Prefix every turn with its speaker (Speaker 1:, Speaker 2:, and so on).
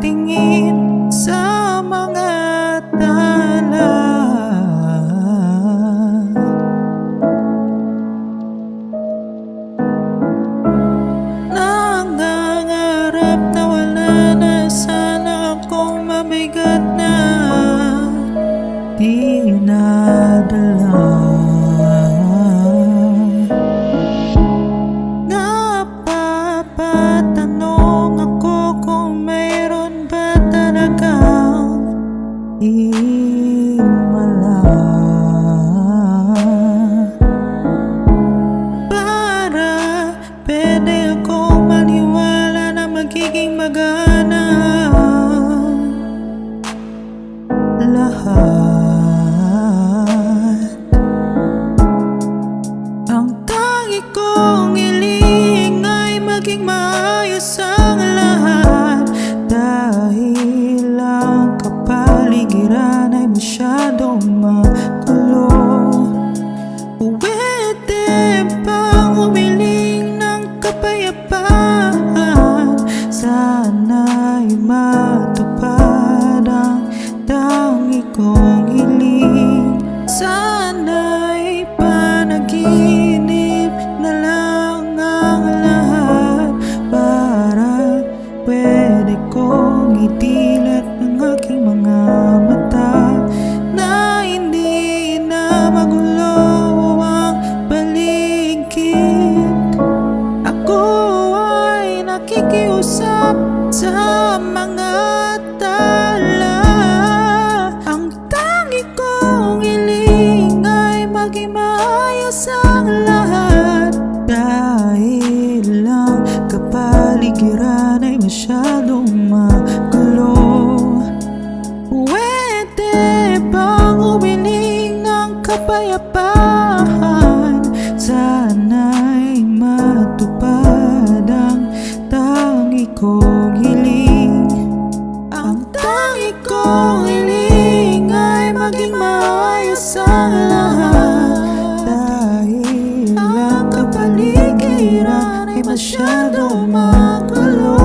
Speaker 1: pagtingin sa mga tala. Nangangarap na wala na sana akong mabigat na dinadala. Napapatanong ako kung mayroon ba talagang himala para pwede akong maniwala na magiging magana lahat. Ang tangi kong hiling ay maging maayos ang lahat, dahil ang kapaligiran ay masyadong magulo. Pwede bang humiling ng kapayapaan? Sana'y matupad ang tangi kong hiling. Sana'y panaginip na lang ang lahat, para pwede kong itilat ng aking mga mata na hindi na magulo ang paligid. Ako ay nakikiusap sa mga tala. Ang tangi kong hiling ay maging maayos ang lahat, dahil ang kapaligiran ay masyadong magulo. Pwede bang humiling ng kapayapaan? Sana'y matupad ang tangi kong hiling. Ang tangi kong hiling ay maging maayos ang lahat, dahil ang kapaligiran ay masyadong magulo.